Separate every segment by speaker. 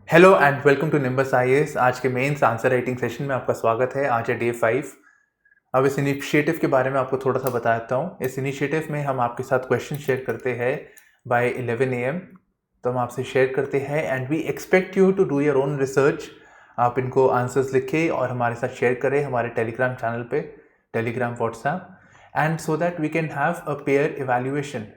Speaker 1: Hello and welcome to Nimbus IAS. आज के mains answer writing session में आपका स्वागत है। आज है डे 5। अब इस इनिशिएटिव के बारे में आपको थोड़ा सा बताता हूँ। इस इनिशिएटिव में हम आपके साथ क्वेश्चन शेयर करते हैं बाय 11 AM। तो हम आपसे शेयर करते हैं and we expect you to do your own research. आप इनको आंसर्स लिखें और हमारे साथ शेयर करें हमारे टेलीग्राम चैनल पे, Telegram WhatsApp, and so that we can have a peer evaluation.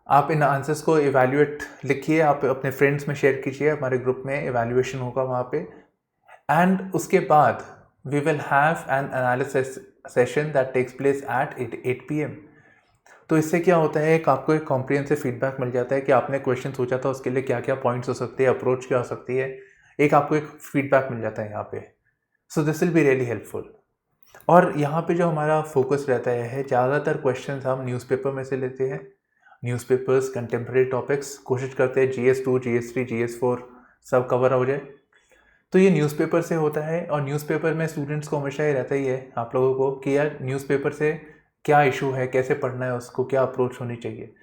Speaker 1: आप इन आंसर्स को इवैल्यूएट लिखिए, आप अपने फ्रेंड्स में शेयर कीजिए, हमारे ग्रुप में इवैल्यूएशन होगा वहाँ पे। एंड उसके बाद we will have an analysis session that takes place at 8 PM। तो इससे क्या होता है, आपको एक कॉम्प्रिहेंसिव फीडबैक मिल जाता है कि आपने क्वेश्चन सोचा था उसके लिए क्या क्या पॉइंट्स हो सकते हैं, अप्रोच क्या हो सकती है, आपको एक फीडबैक मिल जाता है यहाँ पे। So this will be really helpful. और यहाँ पे जो हमारा फोकस रहता है, ज़्यादातर क्वेश्चन हम न्यूज़पेपर में से लेते हैं। न्यूज़पेपर्स, कंटेम्प्रेरी टॉपिक्स, कोशिश करते हैं GS2, GS3, GS4 सब कवर हो जाए। तो ये न्यूज़पेपर से होता है और न्यूज़पेपर में स्टूडेंट्स को हमेशा ये रहता ही है आप लोगों को कि यार न्यूज़पेपर से क्या इशू है, कैसे पढ़ना है उसको, क्या अप्रोच होनी चाहिए।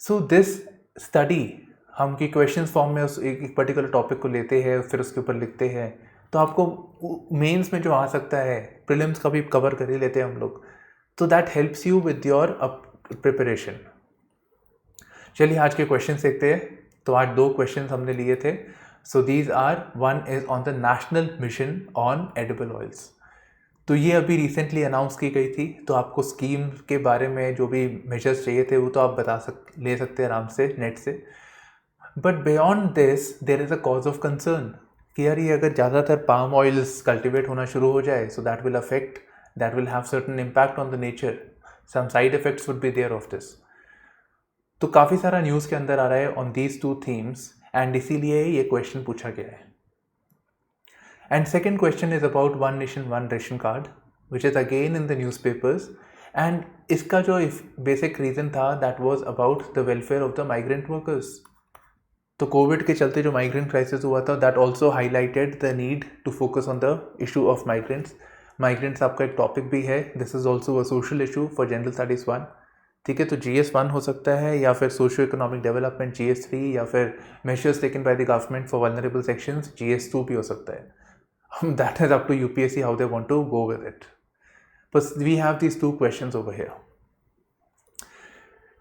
Speaker 1: सो दिस स्टडी हम की क्वेश्चन फॉर्म में उस एक पर्टिकुलर टॉपिक को लेते हैं, फिर उसके ऊपर लिखते हैं। तो आपको मेंस में जो आ सकता है, प्रीलिम्स का भी कवर कर ही लेते हैं हम लोग। तो that helps you with your preparation. चलिए आज के क्वेश्चन देखते हैं। तो आज 2 क्वेश्चन हमने लिए थे। So these are, one is on the national mission on edible oils. तो ये अभी रिसेंटली अनाउंस की गई थी। तो आपको स्कीम के बारे में जो भी मेजर्स चाहिए थे वो तो आप ले सकते हैं आराम से नेट से। But beyond this there is a cause of concern कि यार ये अगर ज़्यादातर पाम ऑयल्स कल्टिवेट होना शुरू हो जाए, so that will have certain impact on the nature. Some side effects would be there of this. तो काफ़ी सारा न्यूज़ के अंदर आ रहा है ऑन दीज 2 थीम्स एंड इसीलिए ये क्वेश्चन पूछा गया है। And second question is about one nation one ration card which is again in the newspapers. And इसका जो बेसिक रीज़न था that was about the welfare of the migrant workers. तो Covid के चलते जो माइग्रेंट क्राइसिस हुआ था, that also highlighted the need to focus on the issue of migrants. Migrants आपका एक टॉपिक भी है। This is also a social issue for general studies 1। ठीक है, तो GS1 हो सकता है या फिर सोशियो इकोनॉमिक डेवलपमेंट GS3 या फिर measures taken by the government for vulnerable sections GS2 भी हो सकता है। That is up to UPSC how they want to go with it. बस we have these 2 questions over here.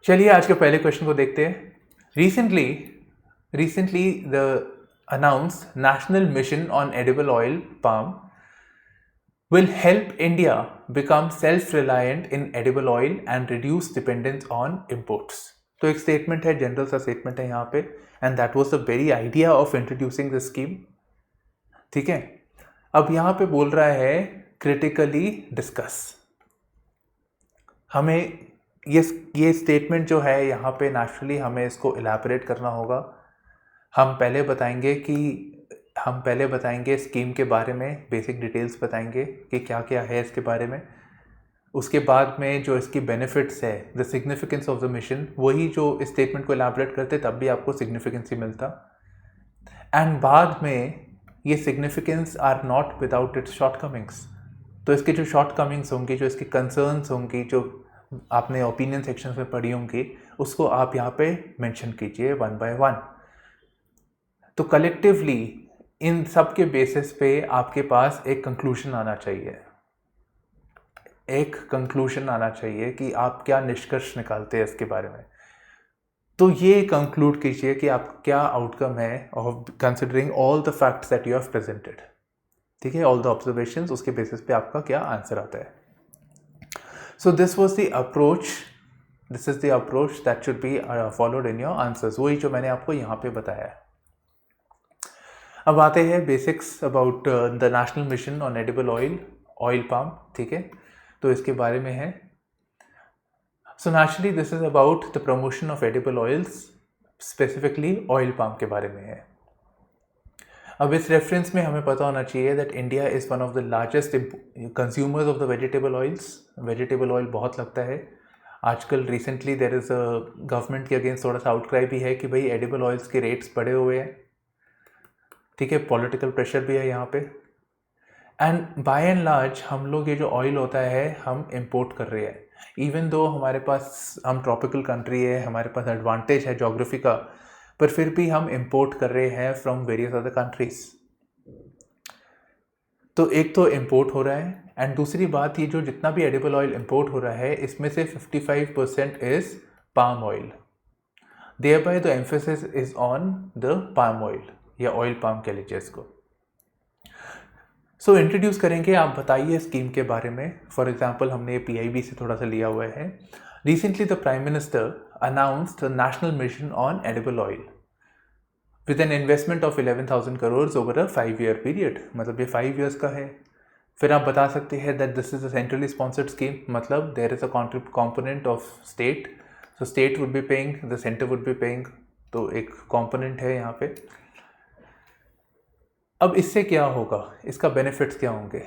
Speaker 1: चलिए आज के पहले क्वेश्चन को देखते हैं। Recently the announced national mission on edible oil palm will help India become self-reliant in edible oil and reduce dependence on imports. तो एक स्टेटमेंट है, जनरल सा स्टेटमेंट है यहाँ पे, and that was the very idea of introducing the scheme. ठीक है, अब यहाँ पे बोल रहा है क्रिटिकली डिस्कस। हमें ये स्टेटमेंट जो है यहाँ पे नेचुरली हमें इसको इलैबोरेट करना होगा। हम पहले बताएंगे स्कीम के बारे में, बेसिक डिटेल्स बताएंगे कि क्या क्या है इसके बारे में। उसके बाद में जो इसकी बेनिफिट्स है, the significance of the mission, वही जो इस स्टेटमेंट को इलैबोरेट करते तब भी आपको सिग्निफिकेंस ही मिलता। एंड बाद में ये significance are not without its shortcomings. तो इसके जो शॉर्टकमिंग्स होंगी, जो इसकी कंसर्न्स होंगी, जो आपने ओपिनियन सेक्शंस में पढ़ी होंगी, उसको आप यहाँ पे मेंशन कीजिए वन बाय वन। तो कलेक्टिवली इन सब के बेसिस पे आपके पास एक कंक्लूजन आना चाहिए कि आप क्या निष्कर्ष निकालते हैं इसके बारे में। तो ये कंक्लूड कीजिए कि आप क्या आउटकम है of considering all the facts that you have presented. ठीक है, ऑल द ऑब्जर्वेशंस, उसके बेसिस पे आपका क्या आंसर आता है। सो this is the approach that should be followed in your answers, वही जो मैंने आपको यहाँ पे बताया है। अब आते हैं basics about the national mission on edible oil palm. ठीक है, तो इसके बारे में है। So naturally this is about the promotion of edible oils, specifically oil palm के बारे में है। अब इस रेफरेंस में हमें पता होना चाहिए that India is one of the largest consumers of the vegetable oils. Vegetable oil बहुत लगता है आजकल। Recently there is a government के अगेंस्ट थोड़ा सा आउटक्राई भी है कि भाई एडिबल ऑयल्स के रेट्स बढ़े हुए हैं। ठीक है, पॉलिटिकल प्रेशर भी है यहाँ पे। एंड बाय एंड लार्ज हम लोग ये जो ऑयल होता है हम इंपोर्ट कर रहे हैं। इवन दो हमारे पास, हम ट्रॉपिकल कंट्री है, हमारे पास एडवांटेज है ज्योग्राफी का, पर फिर भी हम इंपोर्ट कर रहे हैं फ्रॉम वेरियस अदर कंट्रीज। तो एक तो इंपोर्ट हो रहा है, एंड दूसरी बात, ये जो जितना भी एडिबल ऑयल इंपोर्ट हो रहा है इसमें से 55% is palm oil. thereby the emphasis is on the palm oil या ऑयल पाम कह लीजिए इसको। सो इंट्रोड्यूस करेंगे, आप बताइए स्कीम के बारे में। फॉर एग्जांपल हमने ये PIB से थोड़ा सा लिया हुआ है। Recently the prime minister announced the national mission on edible oil with an investment of 11,000 crore over a 5-year period. मतलब ये 5 years का है। फिर आप बता सकते हैं that this is a centrally sponsored scheme, मतलब there is a component of state, so state would be paying, the centre would be paying, तो एक कॉम्पोनेंट है यहाँ पे। अब इससे क्या होगा, इसका बेनिफिट्स क्या होंगे?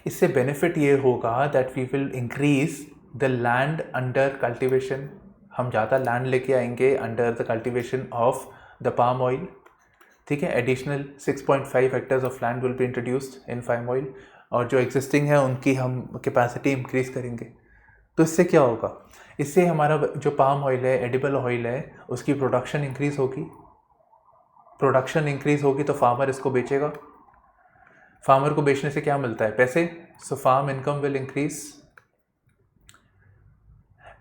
Speaker 1: इससे बेनिफिट ये होगा that we will increase the land under cultivation. हम ज़्यादा लैंड लेके आएंगे under the cultivation of the palm oil. ठीक है, additional 6.5 hectares of land will be introduced in palm oil, और जो एग्जिस्टिंग है उनकी हम कैपेसिटी इंक्रीज करेंगे। तो इससे क्या होगा? इससे हमारा जो पाम ऑयल है, एडिबल ऑयल है, उसकी प्रोडक्शन इंक्रीज होगी। प्रोडक्शन इंक्रीज होगी तो फार्मर इसको बेचेगा। फार्मर को बेचने से क्या मिलता है? पैसे। So farm income will increase.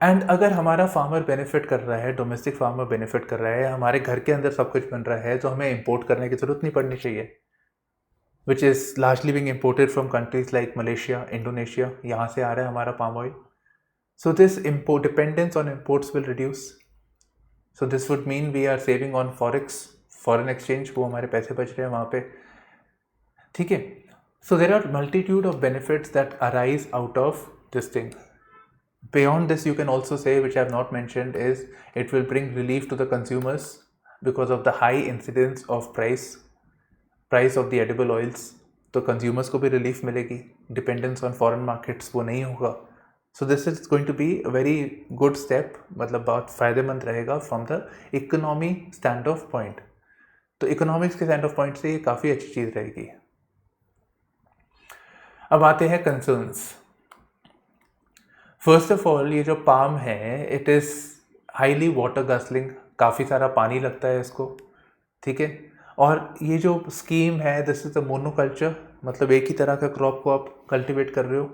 Speaker 1: And अगर हमारा फार्मर बेनिफिट कर रहा है, डोमेस्टिक फार्मर बेनिफिट कर रहा है, हमारे घर के अंदर सब कुछ बन रहा है, तो हमें इंपोर्ट करने की ज़रूरत नहीं पड़नी चाहिए, which is largely being imported from countries like Malaysia, Indonesia. यहाँ से आ रहा है हमारा palm oil. So this import dependence on imports will reduce. So this would mean we are saving on forex, foreign exchange, वो हमारे पैसे बच रहे हैं वहाँ पे। ठीक है, so there are multitude of benefits that arise out of this thing. Beyond this, you can also say, which I have not mentioned, is it will bring relief to the consumers because of the high incidence of price of the edible oils. तो consumers को भी relief मिलेगी, dependence on foreign markets वो नहीं होगा। So this is going to be a very good step, मतलब बहुत फ़ायदेमंद रहेगा from the economy stand of point। तो इकोनॉमिक्स के स्टैंड ऑफ पॉइंट से ये काफ़ी अच्छी चीज़ रहेगी। अब आते हैं कंसर्न्स। फर्स्ट ऑफ ऑल, ये जो पाम है, इट इज़ हाईली वाटर गस्लिंग, काफ़ी सारा पानी लगता है इसको। ठीक है, और ये जो स्कीम है, दिस इज़ अ मोनोकल्चर, मतलब एक ही तरह का क्रॉप को आप कल्टीवेट कर रहे हो,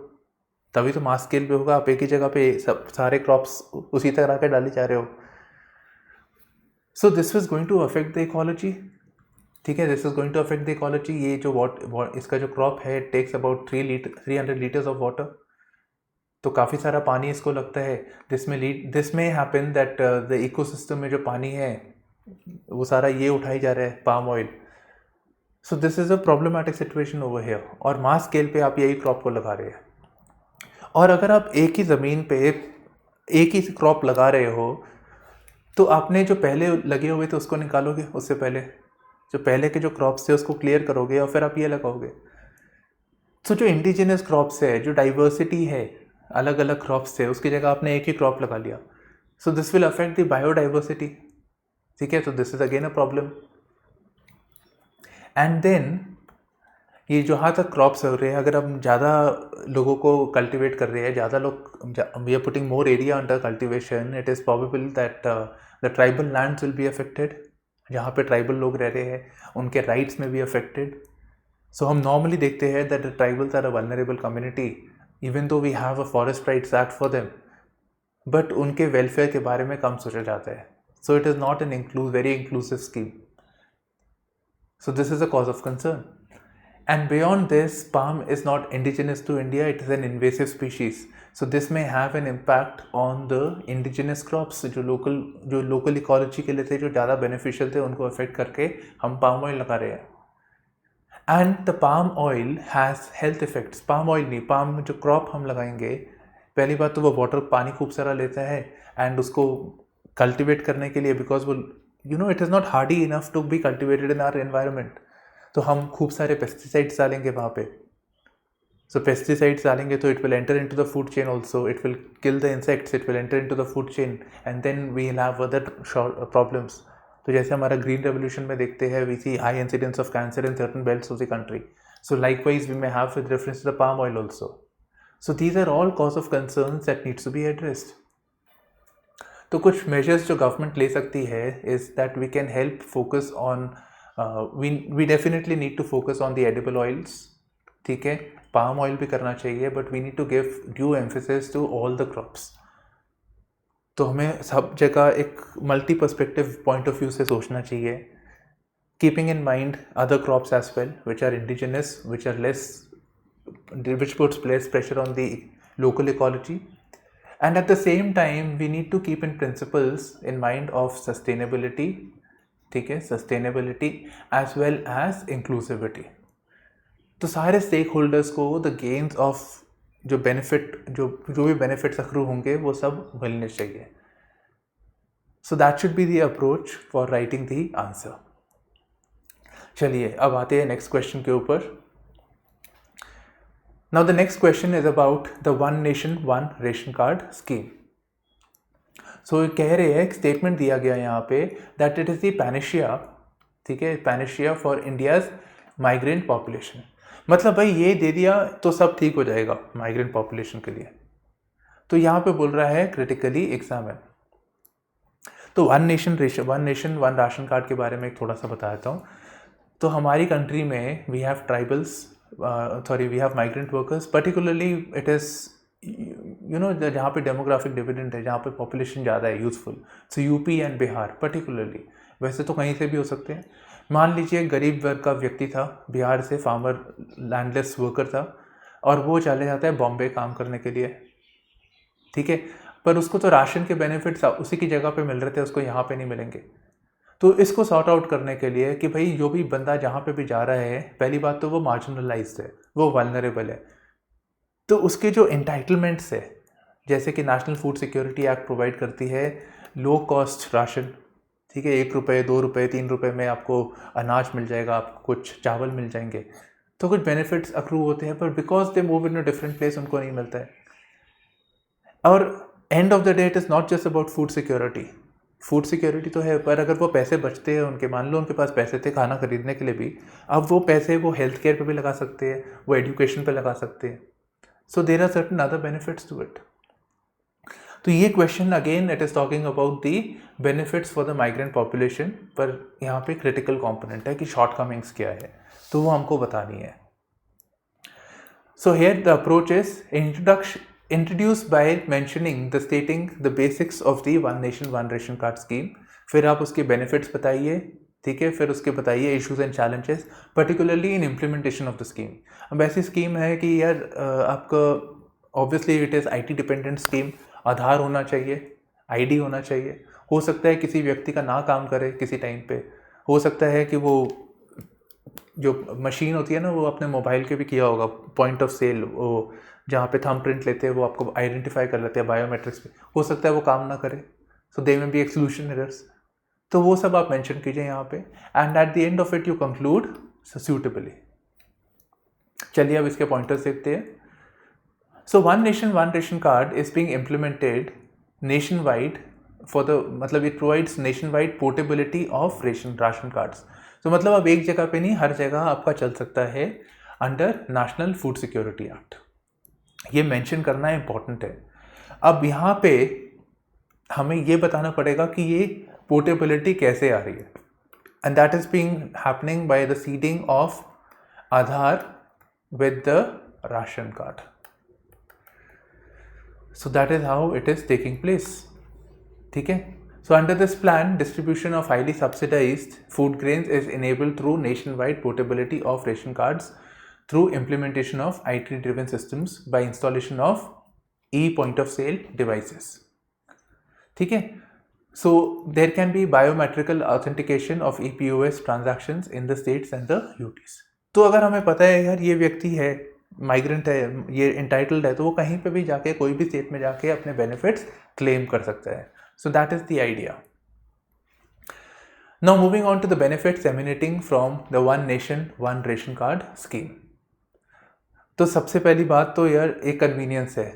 Speaker 1: तभी तो मास स्केल पे होगा। आप एक ही जगह पे सब सारे क्रॉप्स उसी तरह के डाले जा रहे हो। So this is going to affect the ecology. ठीक है, this is going to affect the ecology. ये जो इसका जो क्रॉप है, it takes about 300 litres of water, तो काफ़ी सारा पानी इसको लगता है। दिस में हैपन दैट द इकोसिस्टम में जो पानी है वो सारा ये उठाई जा रहा है, palm oil. So this is a problematic situation over here, और मास स्केल पे आप यही क्रॉप को लगा रहे हैं। और अगर आप एक ही ज़मीन पे एक ही क्रॉप लगा रहे हो, तो आपने जो पहले लगे हुए थे उसको निकालोगे, उससे पहले जो पहले के जो क्रॉप्स थे उसको क्लियर करोगे, और फिर आप ये लगाओगे। तो जो इंडिजिनस क्रॉप्स है, जो डाइवर्सिटी है, अलग अलग क्रॉप्स थे, उसकी जगह आपने एक ही क्रॉप लगा लिया। So this will affect the biodiversity. ठीक है, तो this is again a problem. And then ये जहाँ तक क्रॉप्स हो रहे हैं, अगर हम ज़्यादा लोगों को कल्टीवेट कर रहे हैं, ज़्यादा लोग, we are putting more area under cultivation, it is possible that the tribal lands will be affected. जहाँ पे ट्राइबल लोग रह रहे हैं उनके राइट्स में भी अफेक्टेड। सो हम नॉर्मली देखते हैं that the tribals are a vulnerable community, even though we have a forest rights act for them, but उनके वेलफेयर के बारे में कम सोचा जाता है। So it is not an very inclusive scheme. So this is a cause of concern. And beyond this, palm is not indigenous to India, it is an invasive species. So this may have an impact on the indigenous crops, जो local ecology के लिए थे, जो ज़्यादा beneficial थे, उनको affect करके हम palm oil लगा रहे हैं। And the palm oil has health effects. palm oil नहीं, palm जो crop हम लगाएंगे, पहली बात तो वो water पानी खूब सारा लेता है, and उसको cultivate करने के लिए, because वो it is not hardy enough to be cultivated in our environment, तो हम खूब सारे पेस्टिसाइड्स डालेंगे वहाँ पे। सो पेस्टिसाइड्स डालेंगे तो it will enter into the food chain also, it will kill the insects, it will enter into the food chain, and then we will have other problems. तो जैसे हमारा ग्रीन रेवोल्यूशन में देखते हैं, we see high incidence of cancer in certain belts of the country. So likewise we may have with reference to the palm oil also. So these are all cause of concerns that needs to be addressed. तो कुछ measures जो government ले सकती है is that we can help focus on, we definitely need to focus on the edible oils, ठीक है, palm oil भी करना चाहिए, but we need to give due emphasis to all the crops. तो हमें सब जगह एक multi perspective point of view से सोचना चाहिए, keeping in mind other crops as well which are indigenous, which are less, which puts less pressure on the local ecology, and at the same time we need to keep in principles in mind of sustainability, ठीक है, sustainability as well as inclusivity। तो सारे stake holders को the gains of जो benefit जो भी benefits accrue होंगे वो सब मिलने चाहिए। So that should be the approach for writing the answer. चलिए अब आते हैं नेक्स्ट क्वेश्चन के ऊपर। Now the next question is about the one nation one ration card scheme. So कह रहे हैं, एक स्टेटमेंट दिया गया यहाँ पे that it is the panacea, ठीक है, panacea for India's migrant population। मतलब भाई ये दे दिया तो सब ठीक हो जाएगा माइग्रेंट पॉपुलेशन के लिए। तो यहाँ पे बोल रहा है क्रिटिकली एग्जामिन। तो one nation one ration card के बारे में एक थोड़ा सा बता देता हूँ। तो हमारी कंट्री में we have tribals, we have migrant workers, particularly it is, you know, जहाँ पे डेमोग्राफिक डिविडेंड है, जहाँ पे पॉपुलेशन ज़्यादा है useful, so UP and Bihar particularly, वैसे तो कहीं से भी हो सकते हैं। मान लीजिए गरीब वर्ग का व्यक्ति था, बिहार से फार्मर लैंडलेस वर्कर था, और वो चले जाता है बॉम्बे काम करने के लिए, ठीक है, पर उसको तो राशन के बेनिफिट्स उसी की जगह पे मिल रहे थे, उसको यहाँ पे नहीं मिलेंगे। तो इसको सॉर्ट आउट करने के लिए कि भाई जो भी बंदा जहाँ पे भी जा रहा है, पहली बात तो वो मार्जिनलाइज्ड है, वो वल्नरेबल है, तो उसके जो एंटाइटलमेंट्स है, जैसे कि national food security act provide करती है लो कॉस्ट राशन, ठीक है, 1 रुपये 2 रुपये 3 रुपये में आपको अनाज मिल जाएगा, आपको कुछ चावल मिल जाएंगे, तो कुछ बेनिफिट्स अक्रू होते हैं, पर because they move in a different place उनको नहीं मिलता है। और and of the day it is not just about food security तो है, पर अगर वो पैसे बचते हैं उनके, मान लो उनके पास पैसे थे खाना खरीदने के लिए भी, अब वो पैसे वो हेल्थ केयर पे भी लगा सकते हैं, वो एजुकेशन पे लगा सकते हैं। So there are certain other benefits to it. तो ये question again it is talking about the benefits for the migrant population, पर यहाँ पे क्रिटिकल कॉम्पोनेंट है कि शॉर्टकमिंग्स क्या है, तो वो हमको बतानी है। So here the approach is introduced by mentioning the stating the basics of the one nation one ration card scheme। फिर आप उसके बेनिफिट्स बताइए, ठीक है, फिर उसके बताइए issues and challenges particularly in implementation of the scheme. अब ऐसी स्कीम है कि यार आपका obviously it is IT dependent scheme, Aadhaar होना चाहिए, ID होना चाहिए। हो सकता है किसी व्यक्ति का ना काम करे किसी टाइम पे, हो सकता है कि वो जो मशीन होती है ना, वो अपने मोबाइल के भी किया होगा, पॉइंट ऑफ सेल, वो जहाँ पे थंब प्रिंट लेते हैं वो आपको आइडेंटिफाई कर लेते हैं बायोमेट्रिक्स पे, हो सकता है वो काम ना करे, सो दे में बी एक्सक्लूशन एरर्स, तो वो सब आप मेंशन कीजिए यहाँ पे, and at the end of it you conclude suitably. चलिए अब इसके पॉइंटर्स देखते हैं। So one nation one ration card is being implemented nation wide for the, मतलब it provides nation wide portability of ration cards. तो मतलब अब एक जगह पे नहीं, हर जगह आपका चल सकता है under national food security act. ये मेंशन करना इम्पॉर्टेंट है। अब यहाँ पे हमें ये बताना पड़ेगा कि ये पोर्टेबिलिटी कैसे आ रही है, and that is being happening by the seeding of Aadhaar with the ration card. So that is how it is taking place, ठीक है। So under this plan, distribution of highly subsidized food grains is enabled through nationwide portability of ration cards through implementation of IT-driven systems by installation of e-point of sale devices. ठीक है, so there can be biometrical authentication of e-POS transactions in the states and the UTs. तो अगर हमें पता है यार ये व्यक्ति है, माइग्रेंट है, ये इंटाइटल्ड है, तो वो कहीं पे भी जाके, कोई भी स्टेट में जाके अपने बेनिफिट्स क्लेम कर सकता है। So that is the idea. Now moving on to the benefits emanating from the one nation one ration card scheme. तो सबसे पहली बात तो यार एक कन्वीनियंस है,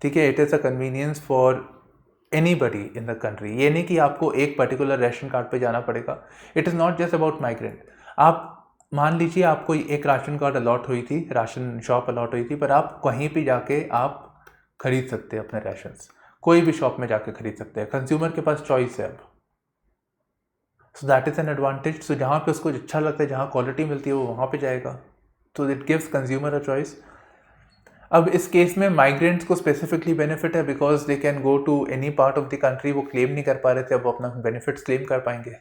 Speaker 1: ठीक है, it is a convenience for anybody in the country. ये नहीं कि आपको एक पर्टिकुलर रेशन कार्ड पे जाना पड़ेगा, it is not just about migrant. आप मान लीजिए आपको एक राशन कार्ड अलॉट हुई थी, राशन शॉप अलॉट हुई थी, पर आप कहीं भी जाके आप खरीद सकते हैं अपने राशंस, कोई भी शॉप में जाके खरीद सकते हैं, कंज्यूमर के पास चॉइस है अब। So that is an advantage. So जहाँ पे उसको अच्छा लगता है, जहाँ क्वालिटी मिलती है वो वहाँ पे जाएगा, तो it gives consumer a choice. अब इस केस में माइग्रेंट्स को स्पेसिफिकली बेनिफिट है because they can go to any part of the country. वो क्लेम नहीं कर पा रहे थे, अब वो अपना बेनिफिट्स क्लेम कर पाएंगे।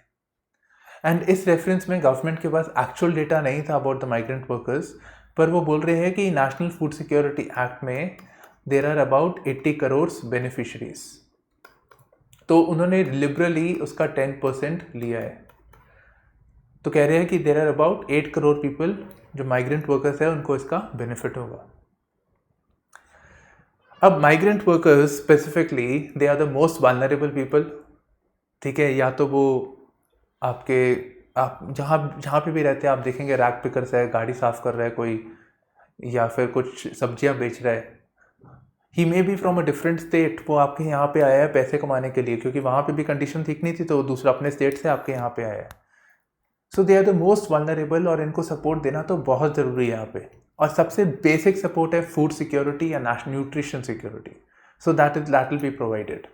Speaker 1: एंड इस रेफरेंस में गवर्नमेंट के पास एक्चुअल डेटा नहीं था अबाउट द माइग्रेंट वर्कर्स, पर वो बोल रहे हैं कि नेशनल फूड सिक्योरिटी एक्ट में there are about 80 crore beneficiaries. तो उन्होंने लिबरली उसका 10% लिया है। तो कह रहे हैं कि there are about 8 crore people जो माइग्रेंट वर्कर्स है उनको इसका बेनिफिट होगा। अब migrant workers specifically they are the most vulnerable people. ठीक है, या तो वो आप जहाँ जहाँ पे भी रहते हैं आप देखेंगे रैक पिकर्स है, गाड़ी साफ कर रहा है कोई, या फिर कुछ सब्जियाँ बेच रहा है। He may be from a different state, वो आपके यहाँ पे आया है पैसे कमाने के लिए, क्योंकि वहाँ पे भी कंडीशन ठीक नहीं थी, तो दूसरा अपने स्टेट से आपके यहाँ पे आया है। So they are the most vulnerable, और इनको सपोर्ट देना तो बहुत ज़रूरी है यहाँ पे। और सबसे बेसिक सपोर्ट है फूड सिक्योरिटी या national nutrition security. So that will be provided.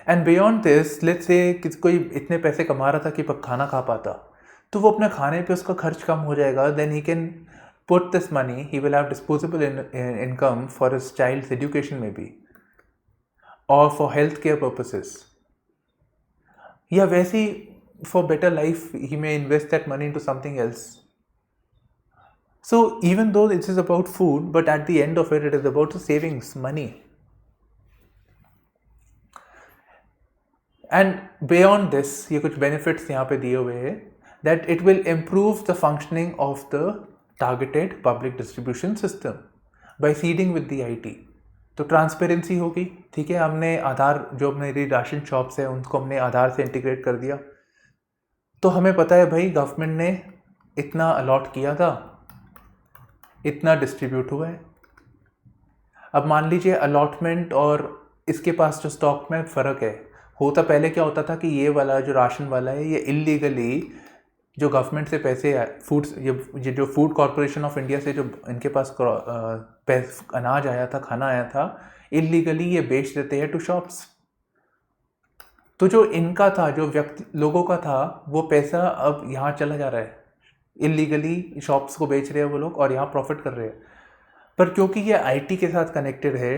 Speaker 1: And beyond this, let's say कोई इतने पैसे कमा रहा था कि खाना खा पाता, तो वो अपने खाने पे उसका खर्च कम हो जाएगा। Then he can put this money, he will have disposable income for his child's education maybe, और फॉर हेल्थ केयर पर्पसेस, या वैसे ही for better life he may invest that money into something else. So even though this is about food, but at the end of it, it is about the savings, money. And beyond this, ये कुछ benefits यहाँ पे दिए हुए हैं, that it will improve the functioning of the targeted public distribution system by seeding with the IT. तो transparency होगी। ठीक है, हमने आधार, जो मेरी राशन शॉप्स है उनको हमने आधार से इंटीग्रेट कर दिया, तो हमें पता है भाई गवर्नमेंट ने इतना अलॉट किया था, इतना डिस्ट्रीब्यूट हुआ है। अब मान लीजिए अलॉटमेंट और इसके पास जो स्टॉक में फ़र्क है, होता पहले क्या होता था कि ये वाला जो राशन वाला है ये इलीगली जो गवर्नमेंट से पैसे ये जो फूड कॉरपोरेशन ऑफ इंडिया से जो इनके पास अनाज आया था, खाना आया था, इलीगली ये बेच देते हैं टू शॉप्स। तो जो इनका था, जो लोगों का था, वो पैसा अब यहाँ चला जा रहा है, इलीगली शॉप्स को बेच रहे हैं वो लोग और यहाँ प्रॉफिट कर रहे हैं। पर क्योंकि ये आईटी के साथ कनेक्टेड है,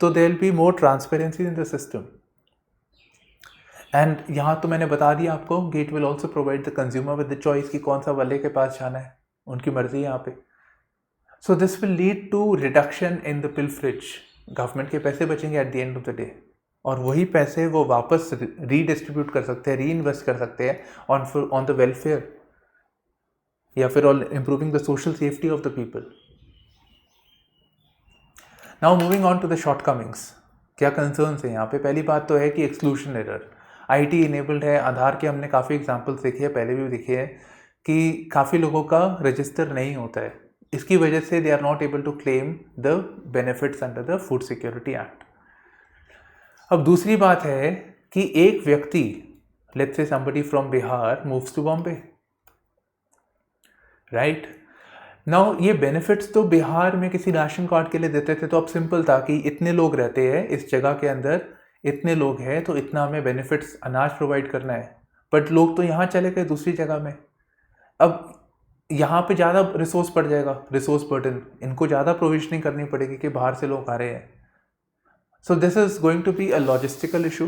Speaker 1: तो there will be more transparency in the system. And यहाँ तो मैंने बता दिया आपको कि it will also provide the consumer with the choice कि कौन सा वाले के पास जाना है, उनकी मर्जी है यहाँ पे। So this will lead to reduction in the pilferage. Government के पैसे बचेंगे at the end of the day, और वही पैसे वो वापस रीडिस्ट्रीब्यूट कर सकते हैं, री इन्वेस्ट कर सकते हैं ऑन द वेलफेयर, या फिर on improving the social safety of the people. Now moving on to the shortcomings, क्या कंसर्न्स हैं यहाँ पे। पहली बात तो है कि एक्सक्लूशन एरर आईटी इनेबल्ड है। आधार के हमने काफ़ी एग्जांपल्स देखे हैं, पहले भी देखे हैं कि काफ़ी लोगों का रजिस्टर नहीं होता है, इसकी वजह से they are not able to claim the benefits under the food security act. अब दूसरी बात है कि एक व्यक्ति, let's say somebody from Bihar moves to Bombay, right now, ये बेनिफिट्स तो बिहार में किसी राशन कार्ड के लिए देते थे, तो अब सिंपल था कि इतने लोग रहते हैं इस जगह के अंदर, इतने लोग हैं तो इतना हमें बेनिफिट्स अनाज प्रोवाइड करना है। बट लोग तो यहाँ चले गए दूसरी जगह में, अब यहाँ पे ज़्यादा रिसोर्स पड़ जाएगा, रिसोर्स बर्डन, इनको ज़्यादा प्रोविजनिंग करनी पड़ेगी कि बाहर से लोग आ रहे हैं। So this is going to be a logistical issue,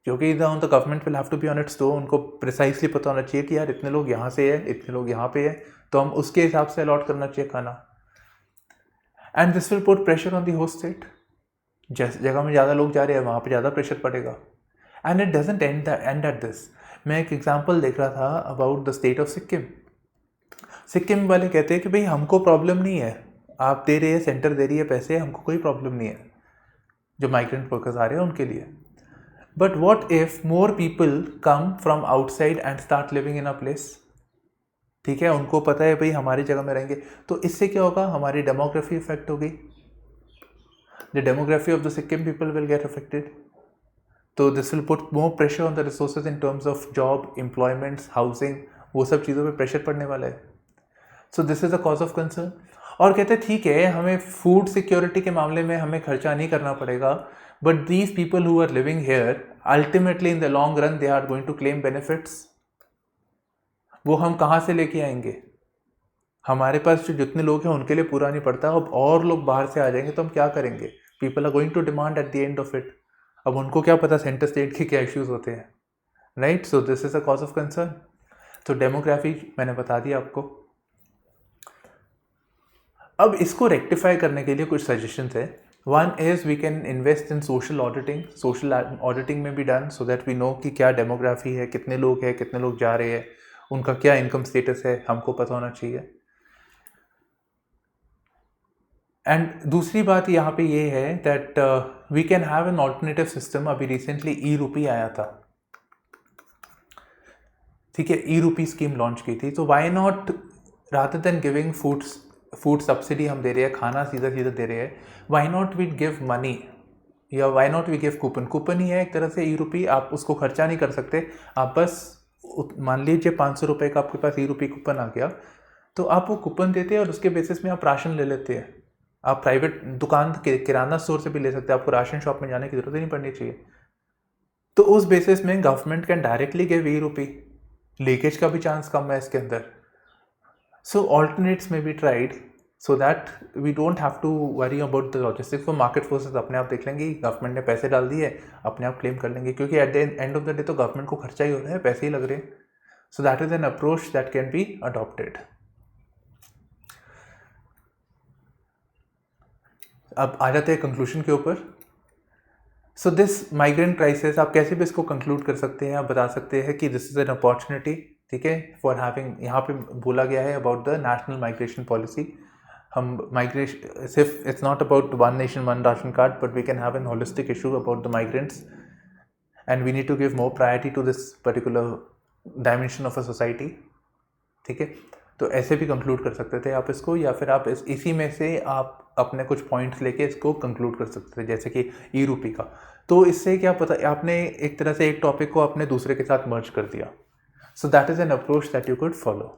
Speaker 1: क्योंकि the government will have to be on its toe. उनको प्रिसाइसली पता होना चाहिए कि यार इतने लोग यहाँ से है, इतने लोग यहाँ पे है, तो हम उसके हिसाब से अलॉट करना चाहिए खाना। And this will put pressure on the host state. जिस जगह में ज़्यादा लोग जा रहे हैं वहाँ पे ज़्यादा प्रेशर पड़ेगा। And it doesn't and at this. मैं एक एग्जांपल देख रहा था about the state of Sikkim. Sikkim वाले कहते हैं कि भाई हमको प्रॉब्लम नहीं है, आप दे रहे हैं, सेंटर दे रही है पैसे, हमको कोई प्रॉब्लम नहीं है जो माइग्रेंट वर्कर्स आ रहे हैं उनके लिए। But what if more people come from outside and start living in a place. ठीक है, उनको पता है भाई हमारी जगह में रहेंगे, तो इससे क्या होगा, हमारी डेमोग्राफी इफेक्ट होगी। The demography of the Sikkim people will get affected. So this will put more pressure on the resources in terms of job, employments, housing, वो सब चीज़ों पे प्रेशर पड़ने वाला है। So this is a cause of concern. और कहते ठीक है हमें फूड सिक्योरिटी के मामले में हमें खर्चा नहीं करना पड़ेगा, but these people who are living here ultimately in the long run they are going to claim benefits. वो हम कहाँ से लेके आएंगे? हमारे पास जो जितने लोग हैं उनके लिए पूरा नहीं पड़ता, अब और लोग बाहर से आ जाएंगे तो हम क्या करेंगे? People are going to demand at the end of it. अब उनको क्या पता सेंटर स्टेट के क्या इश्यूज होते हैं, right? So this is a cause of concern. तो डेमोग्राफी मैंने बता दिया आपको। अब इसको रेक्टिफाई करने के लिए कुछ सजेशंस है। One is we can invest in social auditing. Social auditing में भी done so that we know कि क्या डेमोग्राफी है, कितने लोग हैं, कितने लोग जा रहे हैं, उनका क्या इनकम स्टेटस है, हमको पता होना चाहिए। एंड दूसरी बात यहाँ पे ये है that we can have an alternative system. अभी रिसेंटली ई रूपी आया था, ठीक है, ई रूपी स्कीम लॉन्च की थी। तो why not rather than giving food subsidy हम दे रहे हैं, खाना सीधा सीधा दे रहे हैं, why not we give money या why not we give coupon. Coupon ही है एक तरह से ई रूपी, आप उसको खर्चा नहीं कर सकते। आप बस मान लीजिए 500 रुपये का आपके पास ई रूपी कूपन आ गया, तो आप वो कूपन देते हैं और उसके बेसिस में आप राशन ले लेते हैं। आप प्राइवेट दुकान किराना स्टोर से भी ले सकते हैं, आपको राशन शॉप में जाने की जरूरत ही नहीं पड़नी चाहिए। तो उस बेसिस में government can directly give e rupee, leakage का भी चांस कम है इसके अंदर। सो ऑल्टरनेट्स में be tried so that we don't have to worry about the logistics. वो मार्केट फोर्सेस अपने आप देख लेंगे, गवर्नमेंट ने पैसे डाल दिए, अपने आप क्लेम कर लेंगे, क्योंकि eight the end of the day तो गवर्नमेंट को खर्चा ही हो रहा है, पैसे ही लग रहे हैं। So that is an approach that can be adopted. अब आ जाते हैं कंक्लूजन के ऊपर। सो दिस माइग्रेंट क्राइसिस आप कैसे भी इसको कंक्लूड कर सकते हैं, आप बता सकते हैं कि दिस इज एन अपॉर्चुनिटी, ठीक है, फॉर हैविंग, यहाँ पे बोला गया है about the national migration policy. हम माइग्रेशन सिर्फ it's not about one nation one ration card, but we can have an holistic issue about the migrants and we need to give more priority to this particular dimension of a society, ठीक है। तो ऐसे भी conclude कर सकते थे आप इसको, या फिर आप इसी में से आप अपने कुछ पॉइंट्स लेके इसको कंक्लूड कर सकते थे, जैसे कि ई रूपी का। तो इससे क्या पता, आपने एक तरह से एक टॉपिक को अपने दूसरे के साथ मर्ज कर दिया। So that is an approach that you could follow.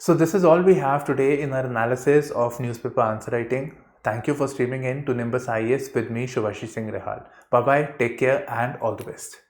Speaker 1: So this is all we have today in our analysis of newspaper answer writing. Thank you for streaming in to Nimbus IAS with me, Shubhashi Singh Rehal. Bye bye, take care and all the best.